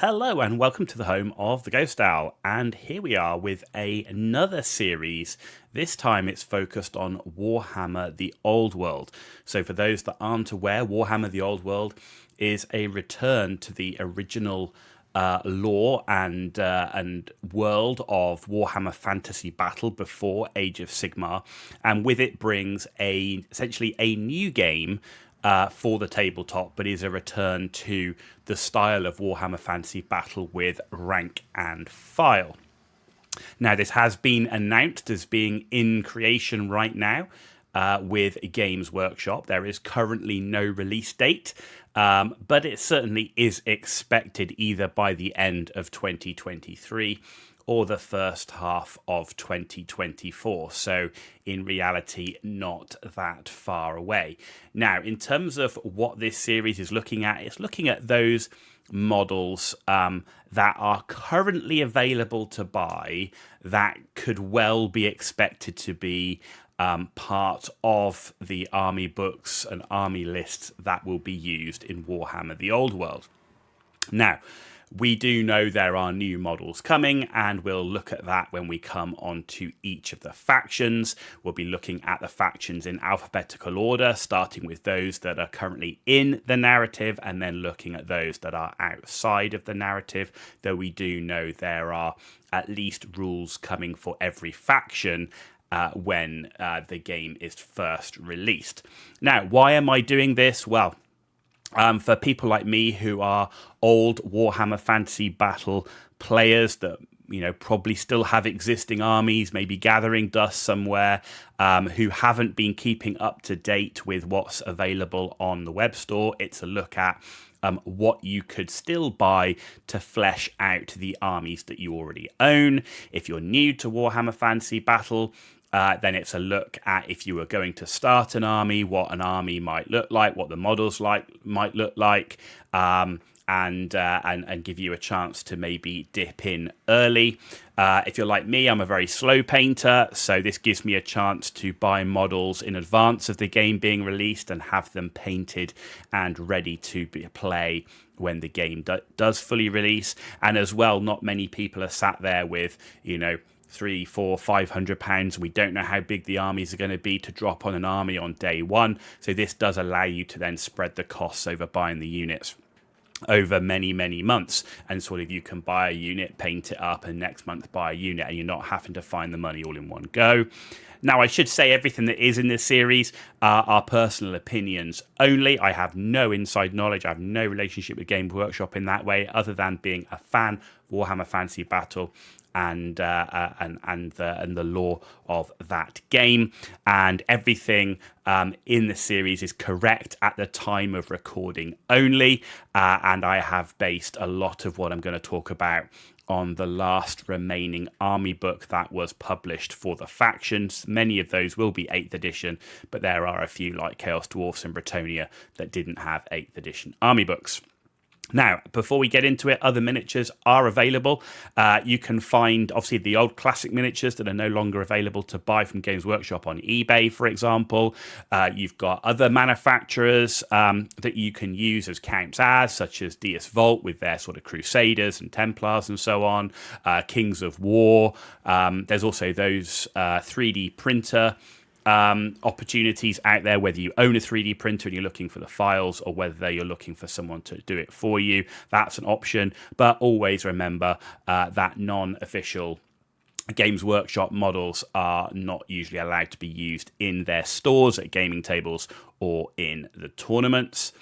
Hello and welcome to the home of the Ghost Owl, and here we are with another series. This time it's focused on Warhammer the Old World. So for those that aren't aware, Warhammer the Old World is a return to the original lore and world of Warhammer Fantasy Battle before Age of Sigmar, and with it brings essentially a new game for the tabletop, but is a return to the style of Warhammer Fantasy Battle with rank and file. Now, this has been announced as being in creation right now with Games Workshop. There is currently no release date, but it certainly is expected either by the end of 2023 or the first half of 2024. So in reality, not that far away. Now, in terms of what this series is looking at, it's looking at those models that are currently available to buy that could well be expected to be part of the army books and army lists that will be used in Warhammer the Old World. Now, we do know there are new models coming, and we'll look at that when we come on to each of the factions. We'll be looking at the factions in alphabetical order, starting with those that are currently in the narrative, and then looking at those that are outside of the narrative, though we do know there are at least rules coming for every faction when the game is first released. Now, why am I doing this? Well, for people like me who are old Warhammer Fantasy Battle players that probably still have existing armies, maybe gathering dust somewhere, who haven't been keeping up to date with what's available on the web store, it's a look at what you could still buy to flesh out the armies that you already own. If you're new to Warhammer Fantasy Battle, then it's a look at, if you were going to start an army, what an army might look like, what the models might look like, and give you a chance to maybe dip in early. If you're like me, I'm a very slow painter, so this gives me a chance to buy models in advance of the game being released and have them painted and ready to play when the game does fully release. And as well, not many people are sat there with, £300, £400, £500. We don't know how big the armies are going to be to drop on an army on day one. So this does allow you to then spread the costs over buying the units over many, many months. And sort of you can buy a unit, paint it up, and next month buy a unit, and you're not having to find the money all in one go. Now, I should say everything that is in this series are personal opinions only. I have no inside knowledge. I have no relationship with Games Workshop in that way, other than being a fan of Warhammer Fantasy Battle and the lore of that game, and everything in the series is correct at the time of recording only, and I have based a lot of what I'm going to talk about on the last remaining army book that was published for the factions. Many of those will be 8th edition, but there are a few like Chaos Dwarfs and Bretonnia that didn't have 8th edition army books. Now, before we get into it, other miniatures are available. You can find, obviously, the old classic miniatures that are no longer available to buy from Games Workshop on eBay, for example. You've got other manufacturers that you can use as counts as, such as DS Vault with their sort of Crusaders and Templars and so on, Kings of War. There's also those 3D printer opportunities out there, whether you own a 3D printer and you're looking for the files, or whether you're looking for someone to do it for you. That's an option, but always remember that non-official Games Workshop models are not usually allowed to be used in their stores, at gaming tables, or in the tournaments.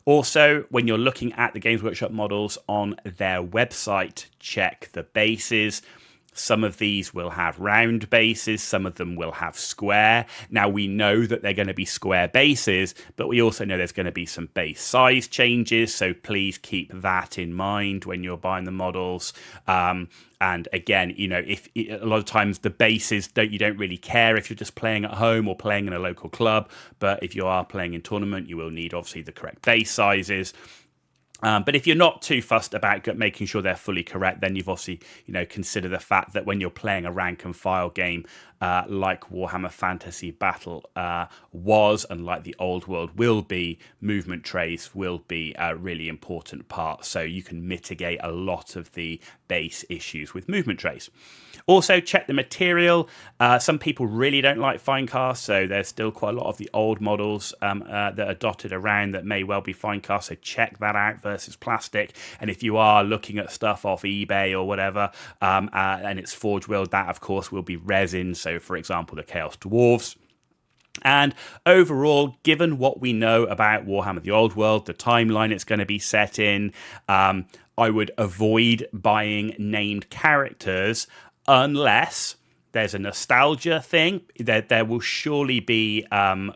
Also, when you're looking at the Games Workshop models on their website, check the bases. Some of these will have round bases, some of them will have square. Now, we know that they're going to be square bases, but we also know there's going to be some base size changes, so please keep that in mind when you're buying the models. And again, if a lot of times the bases you don't really care if you're just playing at home or playing in a local club, but if you are playing in tournament, you will need obviously the correct base sizes. But if you're not too fussed about making sure they're fully correct, then you've obviously, consider the fact that when you're playing a rank and file game like Warhammer Fantasy Battle was, and like the old world will be, movement trays will be a really important part. So you can mitigate a lot of the base issues with movement trays. Also, check the material. Some people really don't like fine cast, so there's still quite a lot of the old models that are dotted around that may well be fine cast, so check that out versus plastic. And if you are looking at stuff off eBay or whatever, and it's forge wheeled, that of course will be resin, so for example the Chaos Dwarves. And overall, given what we know about Warhammer the Old World, the timeline it's going to be set in, I would avoid buying named characters unless there's a nostalgia thing. There will surely be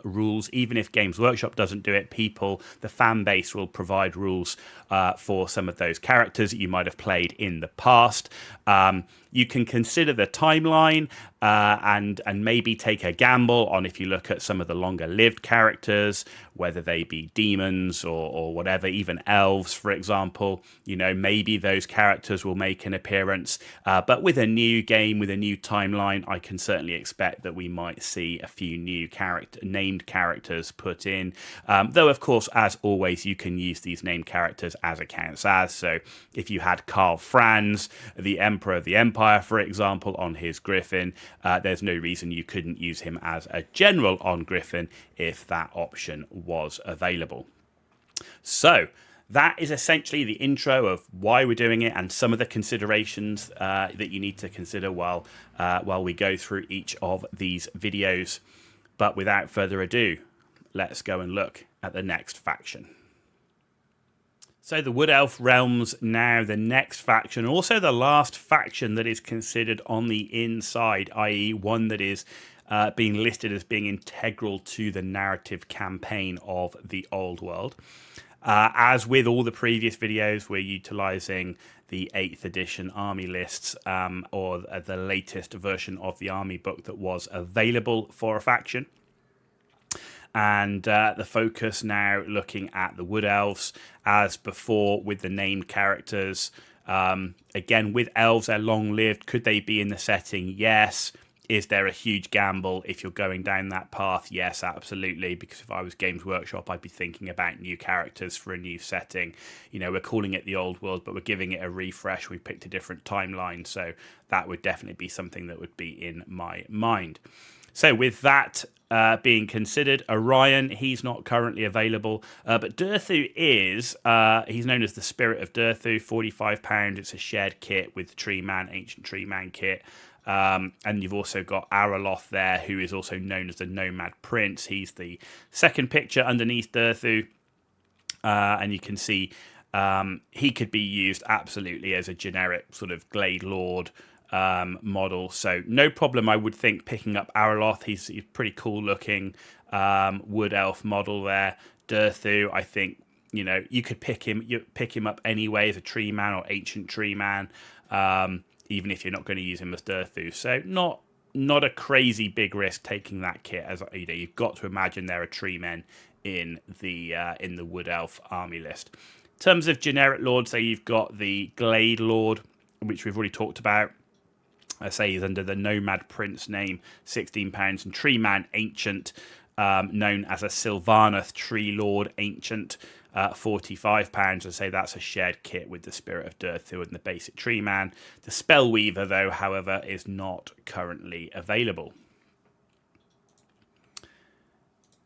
rules, even if Games Workshop doesn't do it. The fan base will provide rules for some of those characters that you might have played in the past. You can consider the timeline and maybe take a gamble on, if you look at some of the longer lived characters, whether they be demons or whatever, even elves, for example. Maybe those characters will make an appearance. But with a new game, with a new timeline, I can certainly expect that we might see a few new named characters put in. Though, of course, as always, you can use these named characters as accounts as. So if you had Karl Franz, the Emperor of the Empire, for example, on his Griffin, there's no reason you couldn't use him as a general on Griffin if that option was available. So that is essentially the intro of why we're doing it and some of the considerations that you need to consider while we go through each of these videos. But without further ado, let's go and look at the next faction. So the Wood Elf Realms, now the next faction, also the last faction that is considered on the inside, i.e. one that is being listed as being integral to the narrative campaign of the Old World. As with all the previous videos, we're utilising the 8th edition army lists or the latest version of the army book that was available for a faction. And the focus now looking at the Wood Elves, as before with the named characters. Again, with elves, they're long-lived. Could they be in the setting? Yes. Is there a huge gamble if you're going down that path? Yes, absolutely. Because if I was Games Workshop, I'd be thinking about new characters for a new setting. We're calling it the Old World, but we're giving it a refresh. We picked a different timeline. So that would definitely be something that would be in my mind. So with that being considered, Orion, he's not currently available, but Durthu is. He's known as the Spirit of Durthu, £45. It's a shared kit with the Ancient Tree Man kit. And you've also got Araloth there, who is also known as the Nomad Prince. He's the second picture underneath Durthu. And you can see he could be used absolutely as a generic sort of Glade Lord model, so no problem, I would think, picking up Araloth. He's pretty cool looking wood elf model there. Durthu, I think you could pick him up anyway as a tree man or ancient tree man, even if you're not going to use him as Durthu. So not a crazy big risk taking that kit, as you've got to imagine there are tree men in the wood elf army list. In terms of generic lords, so you've got the Glade Lord, which we've already talked about. I say he's under the Nomad Prince name, £16, and Tree Man Ancient, known as a Sylvaneth Tree Lord Ancient, £45. I say that's a shared kit with the Spirit of Durthu and the basic Tree Man. The Spellweaver, though, however, is not currently available.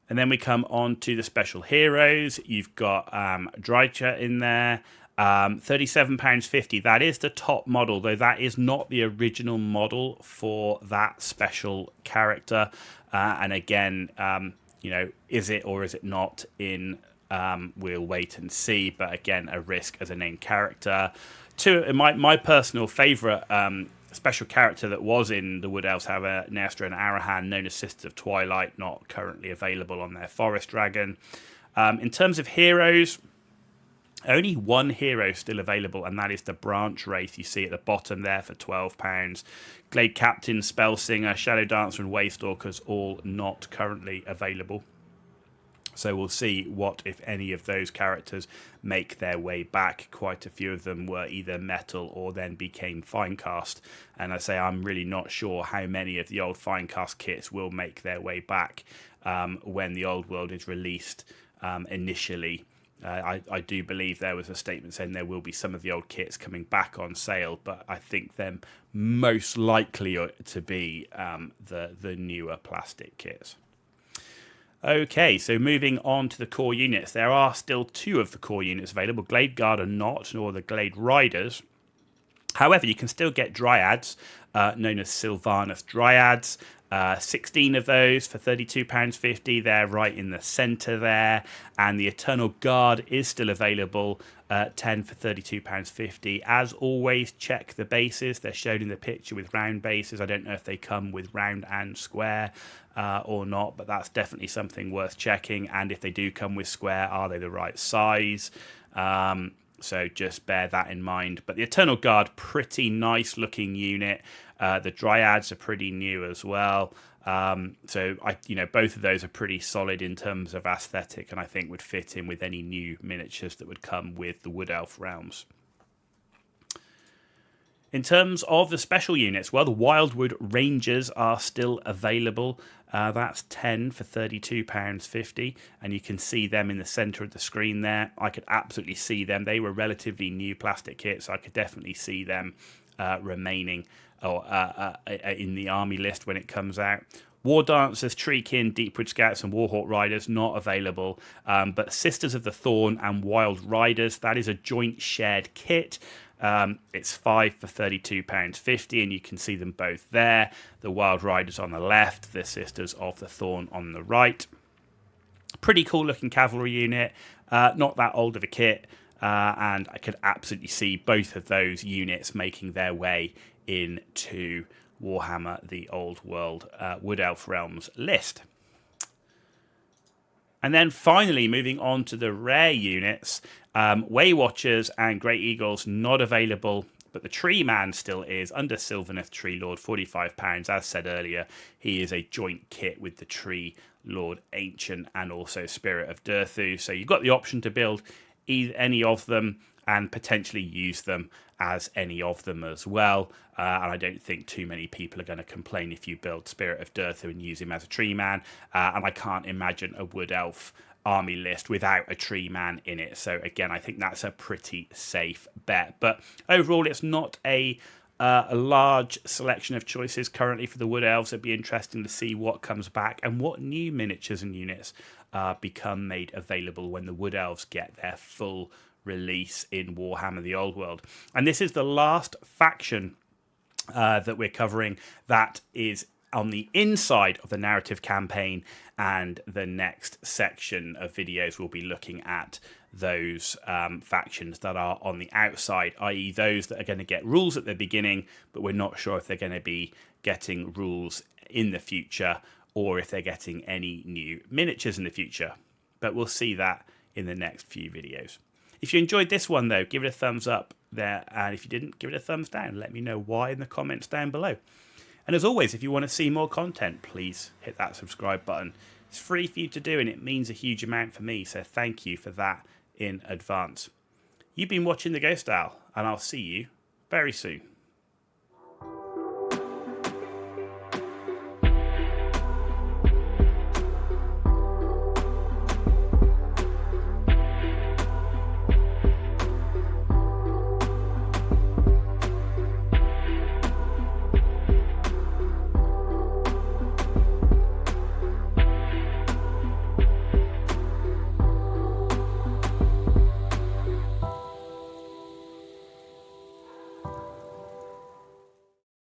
And then we come on to the special heroes. You've got Drycha in there. £37.50. That is the top model, though that is not the original model for that special character. And again, is it or is it not in? We'll wait and see. But again, a risk as a named character. My personal favourite special character that was in the Wood Elves have a Nestor and Arahan, known as Sisters of Twilight, not currently available on their Forest Dragon. In terms of heroes, only one hero still available, and that is the Branch Wraith you see at the bottom there for £12. Glade Captain, Spellsinger, Shadow Dancer, and Waystalkers all not currently available. So we'll see what, if any, of those characters make their way back. Quite a few of them were either metal or then became Finecast. And I say I'm really not sure how many of the old Finecast kits will make their way back when the old world is released initially. I do believe there was a statement saying there will be some of the old kits coming back on sale, but I think them most likely to be the newer plastic kits. Okay, so moving on to the core units. There are still 2 of the core units available. Glade Guard are not, nor the Glade Riders. However, you can still get Dryads, known as Sylvanus Dryads. 16 of those for £32.50. They're right in the centre there. And the Eternal Guard is still available, 10 for £32.50. As always, check the bases. They're shown in the picture with round bases. I don't know if they come with round and square or not, but that's definitely something worth checking. And if they do come with square, are they the right size? So just bear that in mind. But the Eternal Guard, pretty nice looking unit. The Dryads are pretty new as well. So both of those are pretty solid in terms of aesthetic, and I think would fit in with any new miniatures that would come with the Wood Elf realms. In terms of the special units, well, the Wildwood Rangers are still available. That's 10 for £32.50, and you can see them in the centre of the screen there. I could absolutely see them. They were relatively new plastic kits, so I could definitely see them remaining in the army list when it comes out. War Dancers, Treekin, Deepwood Scouts and Warhawk Riders not available, but Sisters of the Thorn and Wild Riders, that is a joint shared kit. It's 5 for £32.50, and you can see them both there. The Wild Riders on the left, the Sisters of the Thorn on the right. Pretty cool looking cavalry unit, not that old of a kit, and I could absolutely see both of those units making their way into Warhammer the Old World Wood Elf Realms list. And then finally, moving on to the rare units, Way Watchers and Great Eagles not available, but the Tree Man still is under Sylvaneth Tree Lord, £45. As said earlier, he is a joint kit with the Tree Lord Ancient and also Spirit of Durthu. So you've got the option to build any of them and potentially use them as any of them as well. And I don't think too many people are going to complain if you build Spirit of Durthu and use him as a tree man. And I can't imagine a Wood Elf army list without a tree man in it. So again, I think that's a pretty safe bet. But overall, it's not a large selection of choices currently for the Wood Elves. It'd be interesting to see what comes back and what new miniatures and units become made available when the Wood Elves get their full release in Warhammer the Old World. And this is the last faction that we're covering that is on the inside of the narrative campaign, and the next section of videos will be looking at those factions that are on the outside, i.e. those that are going to get rules at the beginning, but we're not sure if they're going to be getting rules in the future or if they're getting any new miniatures in the future. But we'll see that in the next few videos. If you enjoyed this one, though, give it a thumbs up there. And if you didn't, give it a thumbs down. Let me know why in the comments down below. And as always, if you want to see more content, please hit that subscribe button. It's free for you to do, and it means a huge amount for me. So thank you for that in advance. You've been watching The Ghost Owl, and I'll see you very soon.